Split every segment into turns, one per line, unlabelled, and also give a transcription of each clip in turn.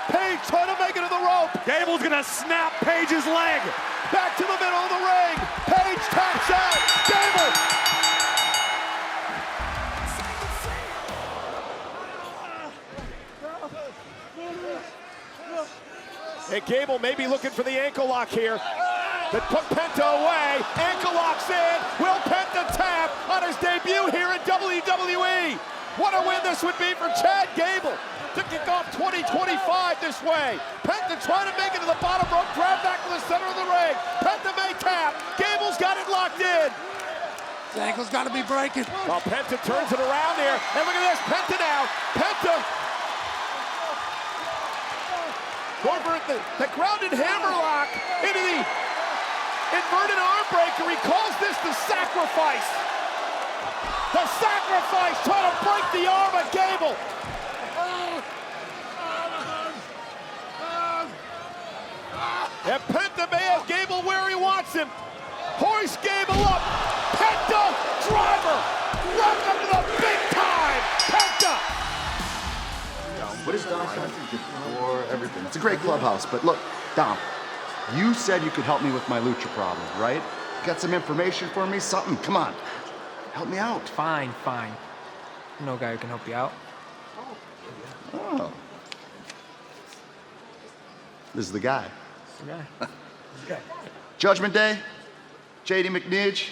Page trying to make it to the rope.
Gable's gonna snap Page's leg.
Back to the middle of the ring. Page taps out. Gable. And Gable may be looking for the ankle lock here. That put Penta away. Ankle locks in. Will Penta tap on his debut here in WWE? What a win this would be for Chad Gable to kick off 2025 this way. Penta trying to make it to the bottom rope, grab back to the center of the ring. Penta may tap. Gable's got it locked in.
His ankle's got to be breaking.
Well, Penta turns it around here. And look at this, Penta now. Penta over at the grounded hammerlock into the inverted arm breaker. He calls this the sacrifice. The sacrifice trying to break the arm of Gable. And Penta may have Gable where he wants him. Hoist Gable up. Penta driver. Welcome to the big time. Penta.
What is Dom for everything? It's a great clubhouse, but look, Dom, you said you could help me with my lucha problem, right? Got some information for me? Something? Come on. Help me out.
Fine. No guy who can help you out.
Oh. This is the guy.
Okay.
Judgment Day, JD McNidge.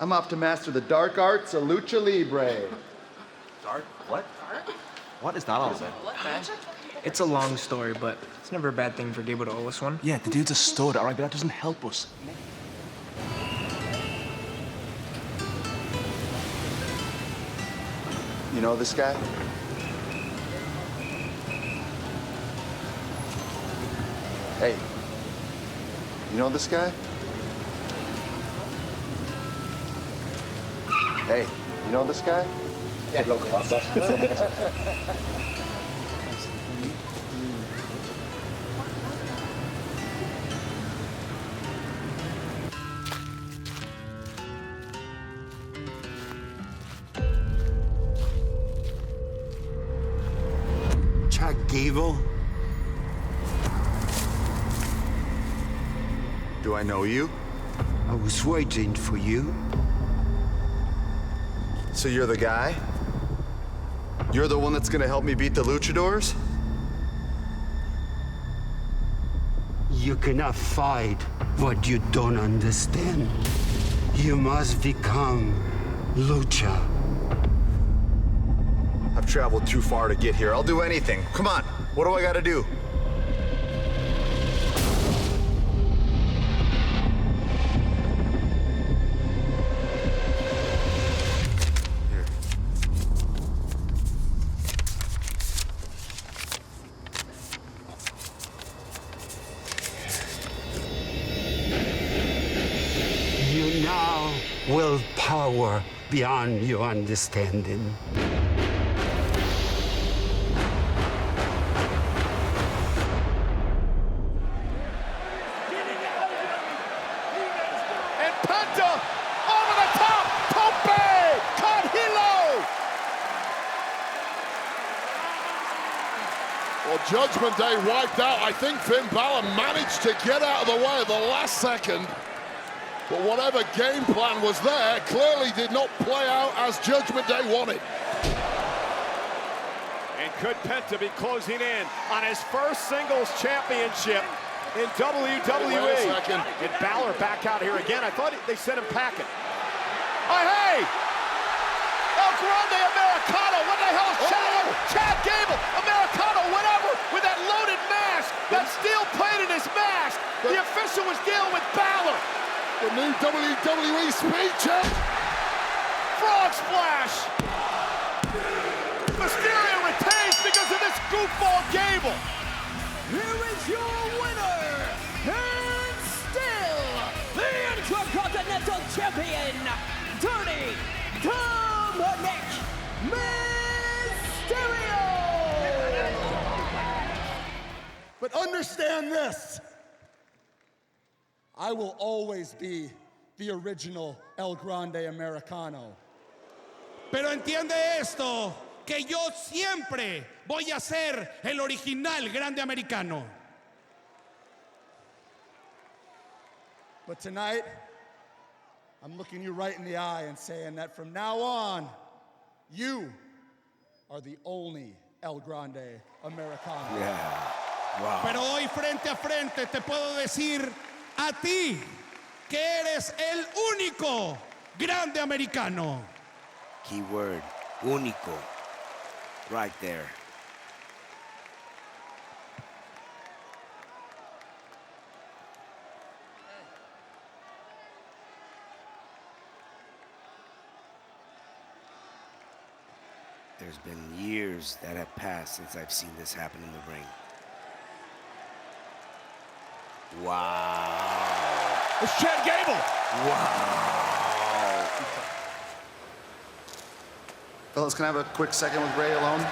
I'm off to master the dark arts of lucha libre.
Dark? What? What is that all about?
It's a long story, but it's never a bad thing for Gable to owe us one.
Yeah, the dude's a stud, all right, but that doesn't help us.
You know this guy? Hey, you know this guy? Hey, you know this guy?
Yeah, local pasta.
Chad Gable?
Do I know you?
I was waiting for you.
So you're the guy? You're the one that's gonna help me beat the luchadors?
You cannot fight what you don't understand. You must become Lucha.
I've traveled too far to get here. I'll do anything. Come on, what do I gotta do?
You now will power beyond your understanding.
And Penta over the top. Tope con Hilo.
Well, Judgment Day wiped out. I think Finn Balor managed to get out of the way at the last second. But whatever game plan was there clearly did not play out as Judgment Day wanted.
And could Penta be closing in on his first singles championship in WWE?
Wait a second.
And Balor back out here again. I thought they sent him packing. Oh, hey! El Grande Americano. What the hell is Chad Gable? Americano went over with that loaded mask. That steel plate in his mask. The official was dealing with Balor.
The new WWE Speed Champ.
Frog splash. Mysterio retains because of this goofball Gable.
Here is your winner, and still the Intercontinental Champion, Dirty Dominic Mysterio!
But understand this. I will always be the original El Grande Americano.
Pero entiende esto, que yo siempre
voy a ser el original grande americano.
But tonight, I'm looking you right in the eye and saying that from now on, you are the only El Grande Americano.
Pero hoy frente a frente te puedo decir a ti que eres el único grande americano.
Keyword, único. Right there. There's been years that have passed since I've seen this happen in the ring. Wow.
It's Chad Gable.
Wow.
Fellas, can I have a quick second with Ray alone? Sure.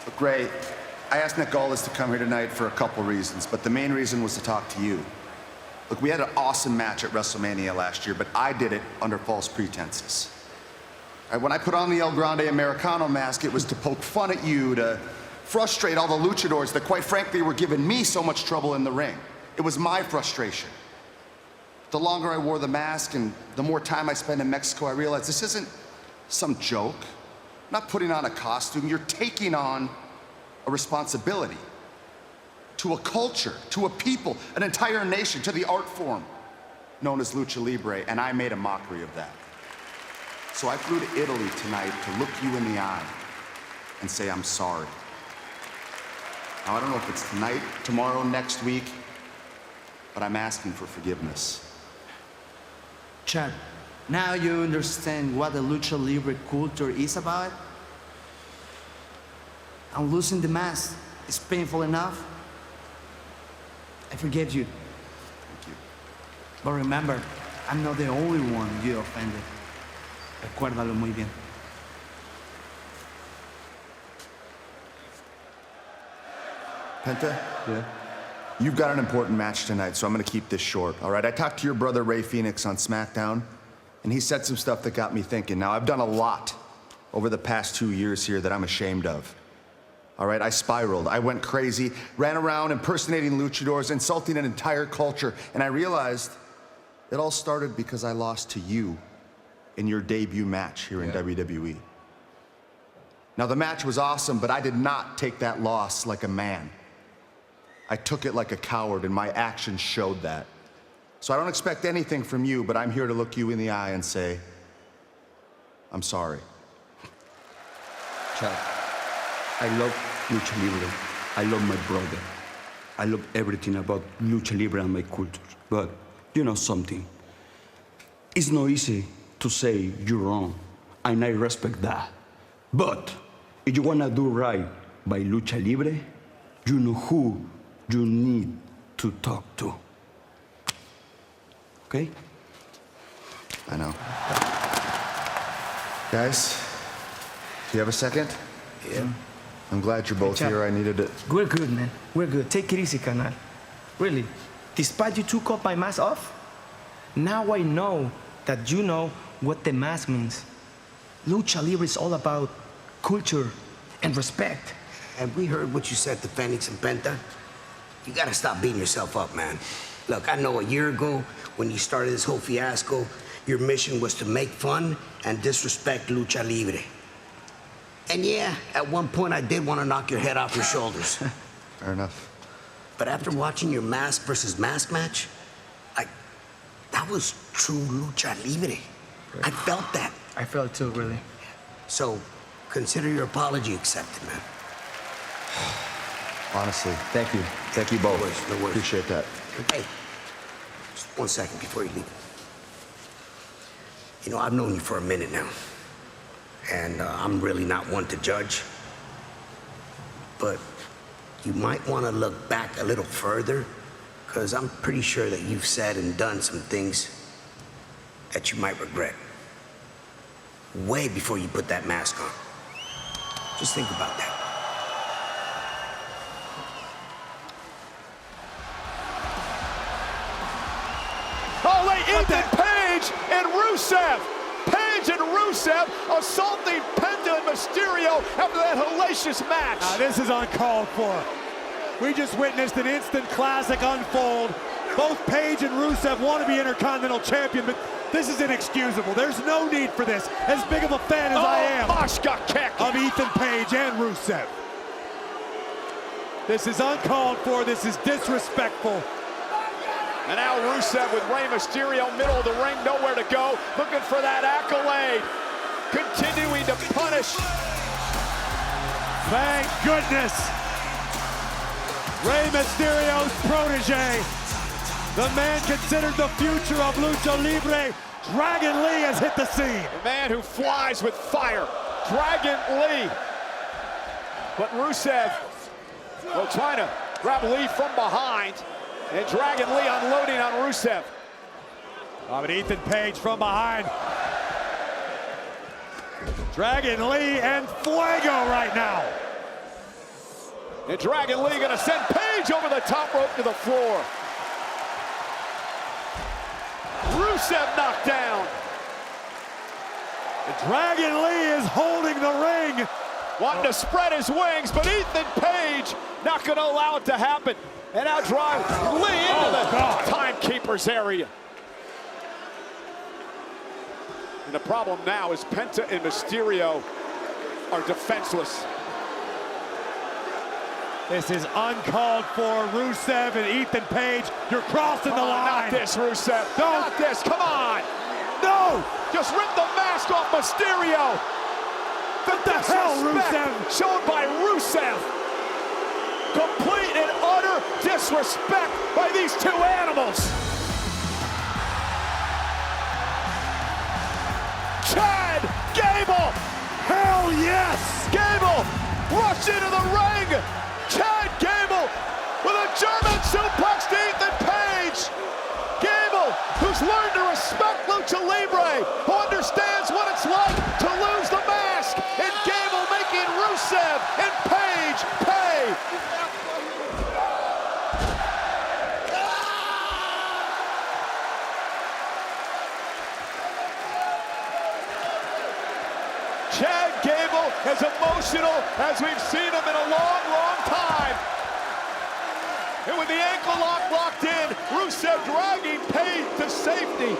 Look, Ray, I asked Nick Aldis to come here tonight for a couple reasons, but the main reason was to talk to you. Look, we had an awesome match at WrestleMania last year, but I did it under false pretenses. When I put on the El Grande Americano mask, it was to poke fun at you, to frustrate all the luchadors that, quite frankly, were giving me so much trouble in the ring. It was my frustration. The longer I wore the mask and the more time I spent in Mexico, I realized this isn't some joke. I'm not putting on a costume. You're taking on a responsibility to a culture, to a people, an entire nation, to the art form known as Lucha Libre, and I made a mockery of that. So I flew to Italy tonight to look you in the eye and say I'm sorry. Now, I don't know if it's tonight, tomorrow, next week, but I'm asking for forgiveness.
Chad, now you understand what the Lucha Libre culture is about? And losing the mask is painful enough. I forgive you.
Thank you.
But remember, I'm not the only one you offended. Recuérdalo muy bien.
Penta? Yeah? You've got an important match tonight, so I'm gonna keep this short, all right? I talked to your brother Ray Phoenix on SmackDown, and he said some stuff that got me thinking. Now, I've done a lot over the past 2 years here that I'm ashamed of. All right, I spiraled, I went crazy, ran around impersonating luchadors, insulting an entire culture, and I realized it all started because I lost to you in your debut match here in WWE. Now, the match was awesome, but I did not take that loss like a man. I took it like a coward, and my actions showed that. So I don't expect anything from you, but I'm here to look you in the eye and say, I'm sorry.
Chad, I love Lucha Libre. I love my brother. I love everything about Lucha Libre and my culture. But you know something? It's not easy to say you're wrong, and I respect that. But if you want to do right by Lucha Libre, you know who you need to talk to. Okay?
I know. Guys, do you have a second?
Yeah.
I'm glad you're both
Hey, Chad.
here. I needed it.
We're good, man. We're good. Take it easy, Canal. Really, despite you took off my mask off, now I know that you know what the mask means. Lucha Libre is all about culture and respect.
And we heard what you said to Phoenix and Penta. You gotta stop beating yourself up, man. Look, I know a year ago, when you started this whole fiasco, your mission was to make fun and disrespect Lucha Libre. And yeah, at one point I did want to knock your head off your shoulders.
Fair enough.
But after watching your mask versus mask match, that was true Lucha Libre. I felt that.
I felt too, really.
So, consider your apology accepted, man.
Honestly, thank you. Thank you both.
No worries.
Appreciate that.
Hey, just 1 second before you leave. You know, I've known you for a minute now. And I'm really not one to judge. But you might want to look back a little further, because I'm pretty sure that you've said and done some things that you might regret. Way before you put that mask on. Just think about that.
Oh, they ended Paige and Rusev. Paige and Rusev assaulting Penta and Mysterio after that hellacious match.
This is uncalled for. We just witnessed an instant classic unfold. Both Page and Rusev want to be Intercontinental Champion, but this is inexcusable. There's no need for this. As big of a fan as I am
Mashka kick
of Ethan Page and Rusev. This is uncalled for. This is disrespectful.
And now Rusev with Rey Mysterio, middle of the ring, nowhere to go, looking for that accolade, continuing to punish.
Thank goodness. Rey Mysterio's protege, the man considered the future of Lucha Libre, Dragon Lee, has hit the scene.
The man who flies with fire, Dragon Lee. But Rusev, well, trying to grab Lee from behind, and Dragon Lee unloading on Rusev.
Oh, but Ethan Page from behind. Dragon Lee and Fuego right now.
And Dragon Lee gonna send Page over the top rope to the floor. Rusev knocked down.
Dragon Lee is holding the ring.
Wanting to spread his wings, but Ethan Page not gonna allow it to happen. And now drive Lee into the timekeeper's area. And the problem now is Penta and Mysterio are defenseless.
This is uncalled for. Rusev and Ethan Page, you're crossing the line.
Not this, Rusev.
No.
Not this, come on.
No!
Just rip the mask off Mysterio.
What the hell, Rusev?
Shown by Rusev. Complete and utter disrespect by these two animals. Chad Gable.
Hell yes!
Gable rushed into the ring. Chad Gable with a German suplex to Ethan Page. Gable, who's learned to respect Lucha Libre, who understands what it's like to lose the mask, and Gable making Rusev and Page pay. Chad Gable as emotional as we've seen him in a long, long time. And with the ankle lock locked in, Rusev dragging Page to safety.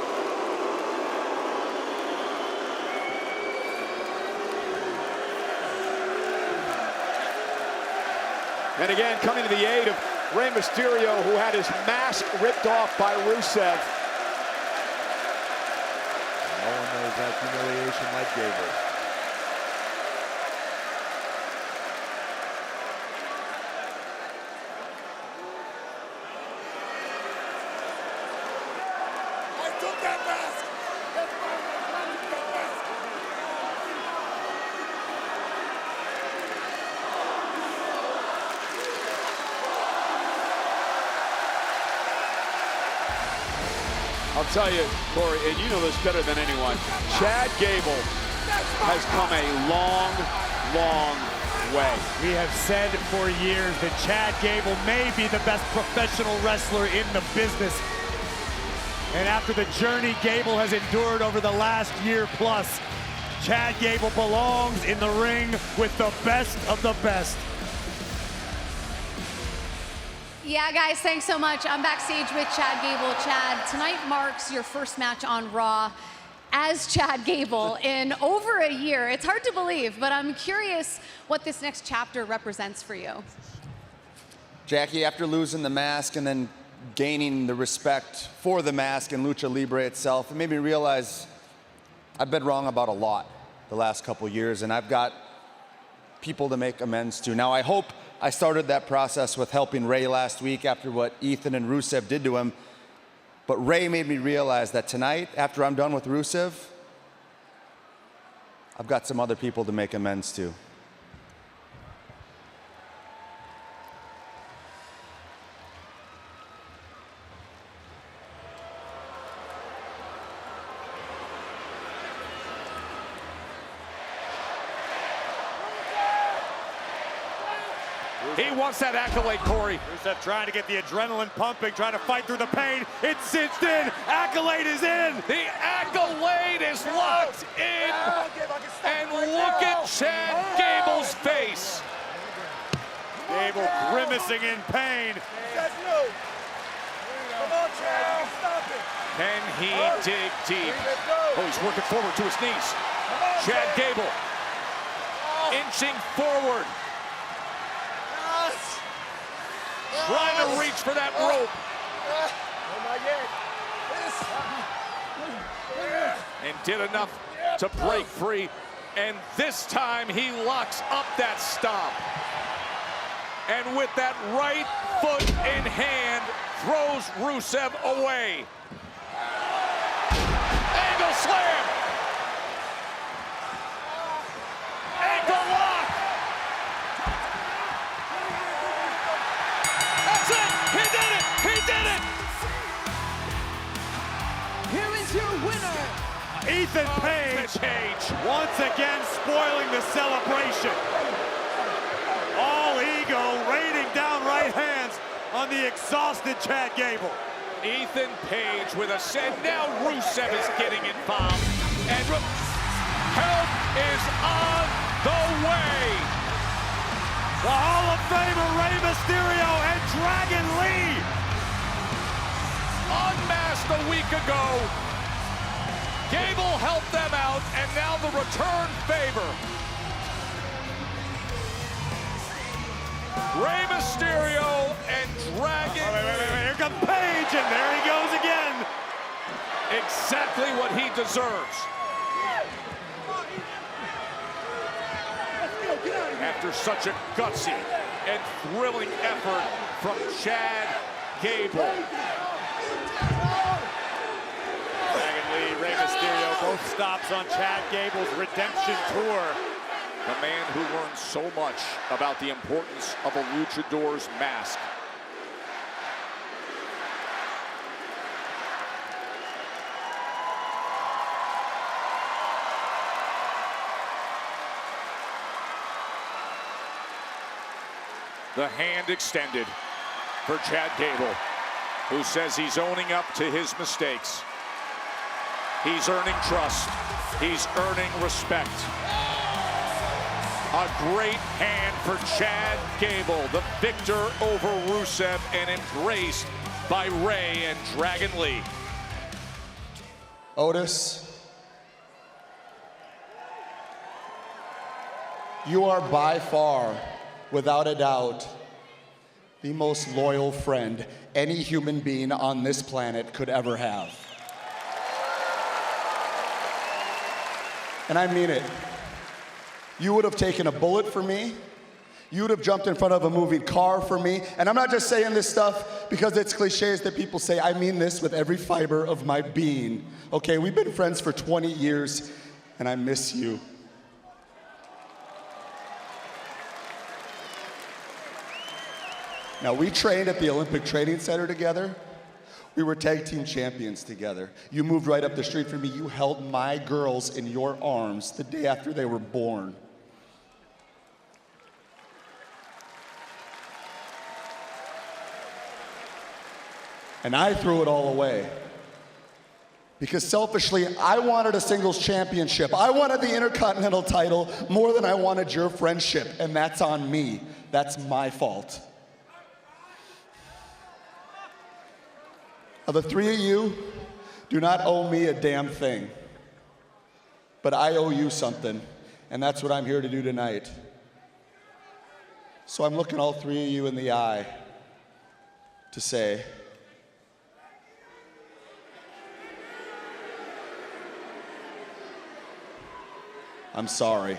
And again, coming to the aid of Rey Mysterio, who had his mask ripped off by Rusev.
No one knows that humiliation like Gable.
I'll tell you, Corey, and you know this better than anyone, Chad Gable has come a long, long way.
We have said for years that Chad Gable may be the best professional wrestler in the business. And after the journey Gable has endured over the last year plus, Chad Gable belongs in the ring with the best of the best.
Yeah, guys, thanks so much. I'm backstage with Chad Gable. Chad, tonight marks your first match on Raw as Chad Gable in over a year. It's hard to believe, but I'm curious what this next chapter represents for you.
Jackie, after losing the mask and then gaining the respect for the mask and Lucha Libre itself, it made me realize I've been wrong about a lot the last couple years, and I've got people to make amends to. Now, I hope I started that process with helping Rey last week after what Ethan and Rusev did to him. But Rey made me realize that tonight, after I'm done with Rusev, I've got some other people to make amends to.
He wants that accolade, Corey.
Rusev trying to get the adrenaline pumping, trying to fight through the pain. It's cinched in. Accolade is in.
The accolade is locked in. And look at Chad Gable's face.
Gable grimacing in pain.
Can he dig deep? Oh, he's working forward to his knees. Chad Gable inching forward. Trying to reach for that rope. And did enough to break free. And this time he locks up that stomp. And with that right foot in hand, throws Rusev away. Angle slam. Ankle lock. That's it. He did it. He did it.
Here is your winner.
Ethan Page once again spoiling the celebration. All ego, raining down right hands on the exhausted Chad Gable.
Ethan Page with a set. Now Rusev is getting involved. And help is on the way.
The Hall of Famer Rey Mysterio and Dragon Lee.
Unmasked a week ago. Gable helped them out, and now the return favor. Rey Mysterio and Dragon.
Wait. Here comes Page, and there he goes again.
Exactly what he deserves. After such a gutsy and thrilling effort from Chad Gable.
Dragon Lee, Rey Mysterio, both stops on Chad Gable's redemption tour.
The man who learned so much about the importance of a luchador's mask. The hand extended for Chad Gable, who says he's owning up to his mistakes. He's earning trust. He's earning respect. A great hand for Chad Gable, the victor over Rusev and embraced by Rey and Dragon Lee.
Otis, you are by far, without a doubt, the most loyal friend any human being on this planet could ever have. And I mean it. You would have taken a bullet for me. You would have jumped in front of a moving car for me. And I'm not just saying this stuff because it's cliches that people say. I mean this with every fiber of my being. Okay, we've been friends for 20 years, and I miss you. Now, we trained at the Olympic Training Center together. We were tag team champions together. You moved right up the street from me. You held my girls in your arms the day after they were born. And I threw it all away. Because selfishly, I wanted a singles championship. I wanted the Intercontinental title more than I wanted your friendship, and that's on me. That's my fault. Now, the three of you do not owe me a damn thing. But I owe you something, and that's what I'm here to do tonight. So I'm looking all three of you in the eye to say, I'm sorry.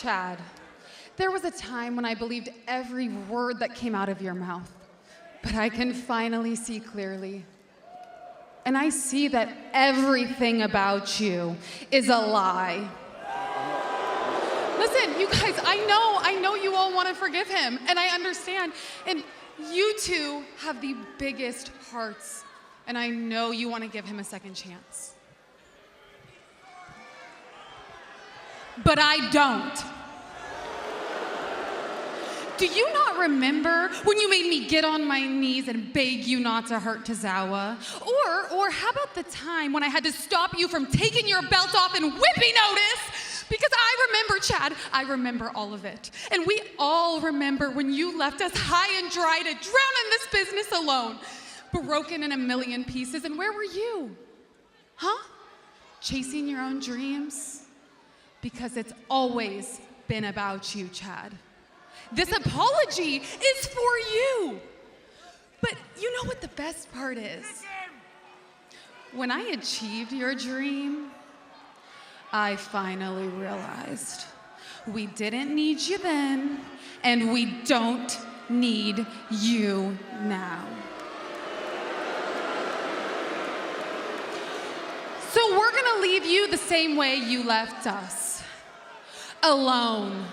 Chad, there was a time when I believed every word that came out of your mouth, but I can finally see clearly. And I see that everything about you is a lie. Listen, you guys, I know you all want to forgive him, and I understand. And you two have the biggest hearts, and I know you want to give him a second chance. But I don't. Do you not remember when you made me get on my knees and beg you not to hurt Tozawa? Or how about the time when I had to stop you from taking your belt off and whipping Otis? Because I remember, Chad, I remember all of it. And we all remember when you left us high and dry to drown in this business alone, broken in a million pieces. And where were you? Huh? Chasing your own dreams? Because it's always been about you, Chad. This apology is for you. But you know what the best part is? When I achieved your dream, I finally realized we didn't need you then, and we don't need you now. So we're gonna leave you the same way you left us, alone.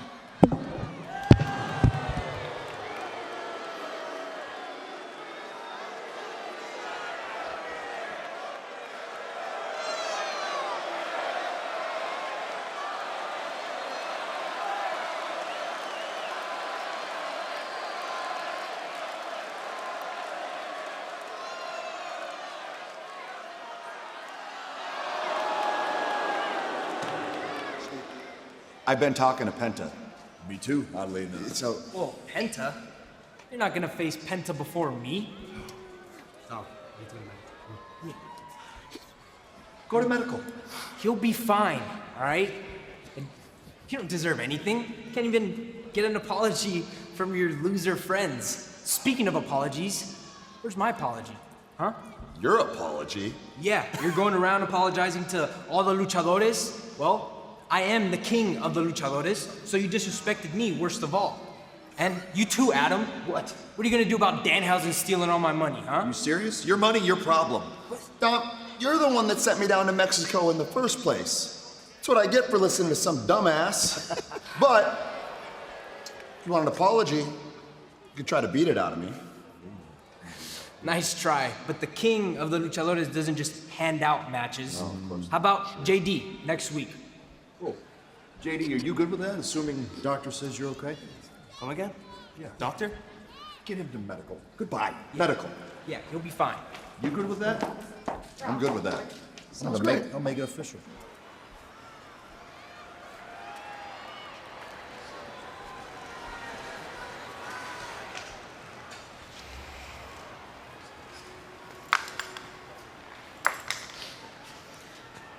I've been talking to Penta.
Me too, oddly enough.
So,
Well, Penta? You're not gonna face Penta before me. Oh,
go to medical.
He'll be fine, all right? And you don't deserve anything. You can't even get an apology from your loser friends. Speaking of apologies, where's my apology? Huh?
Your apology?
Yeah, you're going around apologizing to all the luchadores. Well, I am the king of the luchadores, so you disrespected me worst of all. And you too, Adam.
What?
What are you gonna do about Danhausen stealing all my money, huh?
You serious? Your money, your problem. Dom, you're the one that sent me down to Mexico in the first place. That's what I get for listening to some dumbass. But, if you want an apology, you could try to beat it out of me.
Nice try, but the king of the luchadores doesn't just hand out matches.
No, of course.
How about JD next week?
Cool. JD, are you good with that, assuming doctor says you're okay?
Come again?
Yeah.
Doctor?
Get him to medical. Goodbye.
Yeah.
Medical.
Yeah, he'll be fine.
You good with that?
I'm good with that.
Sounds
great.
I'll make it official.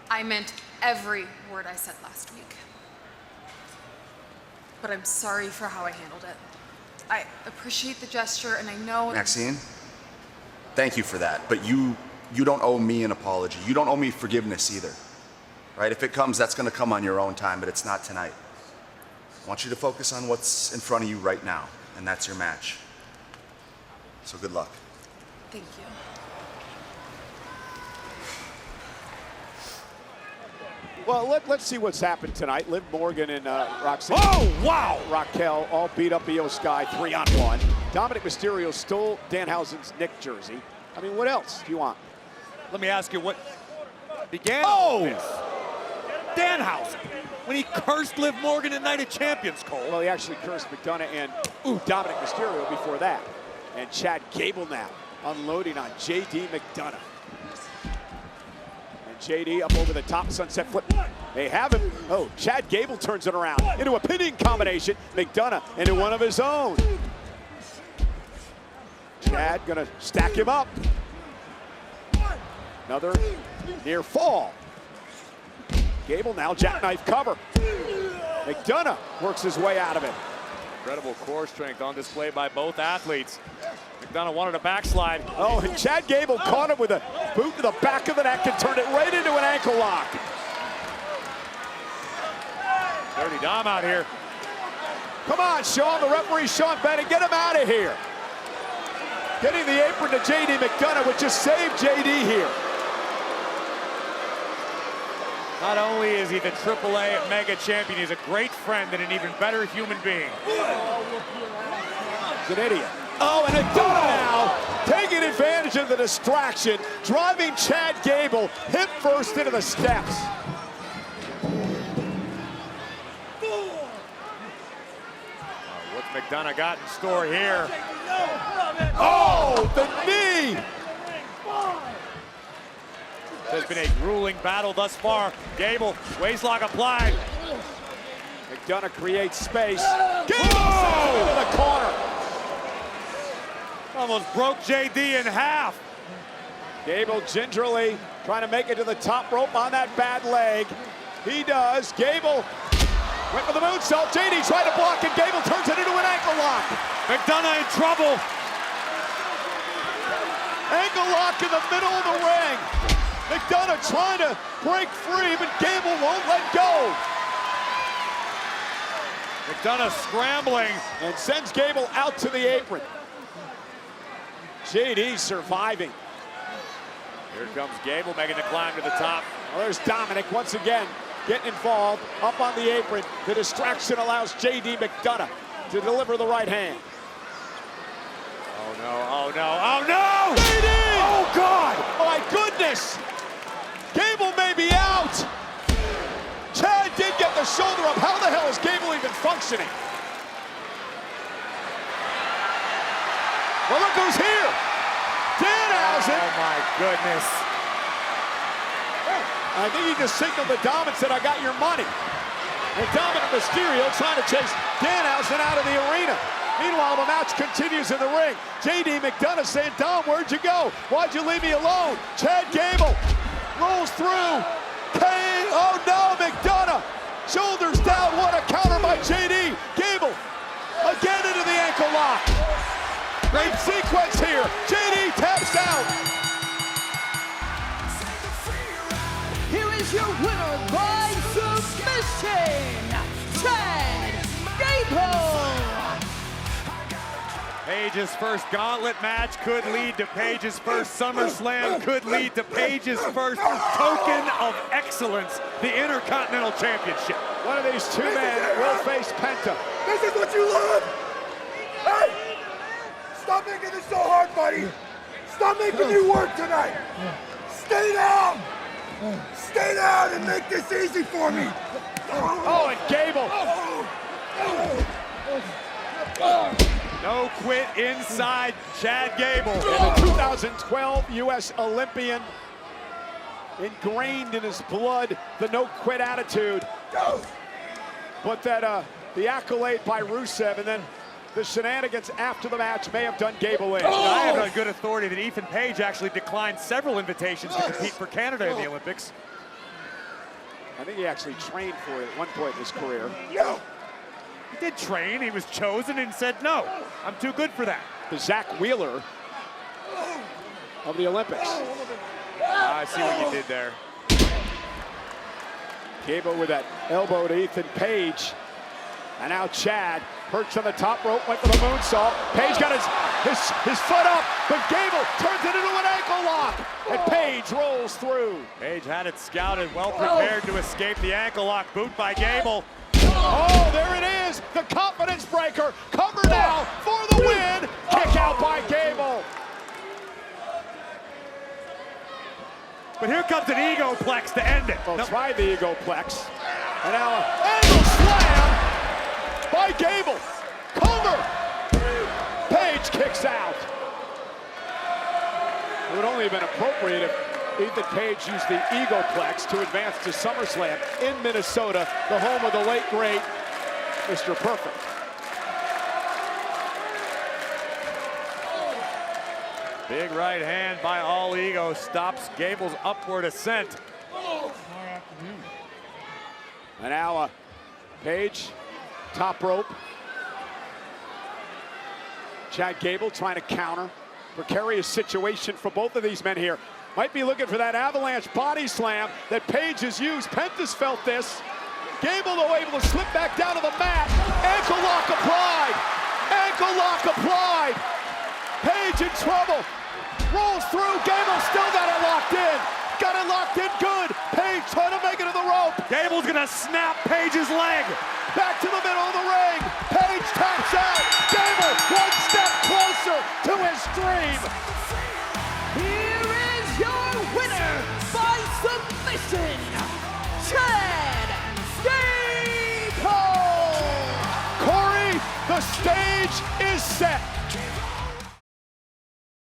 I meant every word I said last week. But I'm sorry for how I handled it. I appreciate the gesture, and I know...
Maxine, thank you for that, but you don't owe me an apology. You don't owe me forgiveness either, right? If it comes, that's gonna come on your own time, but it's not tonight. I want you to focus on what's in front of you right now, and that's your match. So good luck.
Thank you.
Well, let's see what's happened tonight. Liv Morgan and Roxanne.
Oh, wow!
Raquel all beat up Io Sky 3-on-1. Dominic Mysterio stole Danhausen's Nick jersey. I mean, what else do you want?
Let me ask you what began
Oh!
Danhausen, when he cursed Liv Morgan at Night of Champions, Cole.
Well, he actually cursed McDonough and Dominic Mysterio before that. And Chad Gable now unloading on J.D. McDonough. JD up over the top, sunset flip. They have him. Oh, Chad Gable turns it around into a pinning combination. McDonough into one of his own. Chad gonna stack him up. Another near fall. Gable now jackknife cover. McDonough works his way out of it.
Incredible core strength on display by both athletes. McDonough wanted a backslide.
Oh, and Chad Gable caught him with a boot to the back of the neck and turned it right into an ankle lock.
Dirty Dom out here
Come on, Sean. The referee, Sean Bennett, get him out of here. Getting the apron to J.D. McDonagh would just save J.D. here.
Not only is he the AAA Mega Champion, he's a great friend and an even better human being.
He's an idiot. Oh, and McDonagh now taking advantage of the distraction, driving Chad Gable hip first into the steps.
What's McDonagh got in store here?
Oh, the knee!
There's been a grueling battle thus far. Gable, waistlock applied.
McDonagh creates space. Gable into the corner.
Almost broke JD in half.
Gable gingerly trying to make it to the top rope on that bad leg. He does. Gable went for the moonsault. JD tried to block and Gable turns it into an ankle lock.
McDonagh in trouble.
Ankle lock in the middle of the ring. McDonagh trying to break free, but Gable won't let go.
McDonagh scrambling
and sends Gable out to the apron. JD surviving.
Here comes Gable making the climb to the top.
Well, there's Dominic once again getting involved up on the apron. The distraction allows JD McDonagh to deliver the right hand.
Oh no, oh no, oh no!
JD! Oh God! My goodness! Gable may be out. Chad did get the shoulder up. How the hell is Gable even functioning? Well, look who's here. Danhausen.
Oh my goodness.
I think he just signaled to Dom and said, I got your money. And Dominic Mysterio trying to chase Danhausen out of the arena. Meanwhile, the match continues in the ring. J.D. McDonagh saying, Dom, where'd you go? Why'd you leave me alone? Chad Gable rolls through. Oh no, McDonagh. Shoulders down, what a counter by J.D. Gable again into the ankle lock. Great sequence here. JD taps out.
Here is your winner by submission, Chad Gable.
Paige's first gauntlet match could lead to Paige's first SummerSlam, could lead to Paige's first token of excellence, the Intercontinental Championship.
One of these two men will face Penta.
This is what you love? Hey! Stop making this so hard, buddy! Stop making me work tonight! Stay down! Stay down and make this easy for me!
Oh, and Gable!
No quit inside Chad Gable.
And the 2012 U.S. Olympian, ingrained in his blood, the no quit attitude. But that the accolade by Rusev and then the shenanigans after the match may have done Gable in.
I have on good authority that Ethan Page actually declined several invitations to compete for Canada in the Olympics.
I think he actually trained for it at one point in his career.
He did train, he was chosen and said, no, I'm too good for that.
The Zach Wheeler of the Olympics.
I see what you did there.
Gable with that elbow to Ethan Page. And now Chad perched on the top rope, went for the moonsault. Page got his foot up, but Gable turns it into an ankle lock. And Page rolls through.
Page had it scouted, well prepared to escape the ankle lock. Boot by Gable.
Oh, there it is, the confidence breaker. Cover now for the win. Kick out by Gable.
But here comes an egoplex to end it.
Well, try the egoplex. And now an angle slam by Gable. Cover. Page kicks out. It would only have been appropriate if Ethan Page used the egoplex to advance to SummerSlam in Minnesota, the home of the late, great Mr. Perfect.
Big right hand by All Ego stops Gable's upward ascent.
And now Page, top rope. Chad Gable trying to counter. Precarious situation for both of these men here. Might be looking for that avalanche body slam that Page has used. Penta's felt this. Gable, though, able to slip back down to the mat. Ankle lock applied. Ankle lock applied. Page in trouble. Rolls through. Gable still got it locked in. Got it locked in good. Page trying to make it to the rope.
Gable's gonna snap Page's leg.
Back to the middle of the ring. Page taps out. Gable one step closer to his dream.
Here is your winner by submission, Chad Gable!
Corey, the stage is set.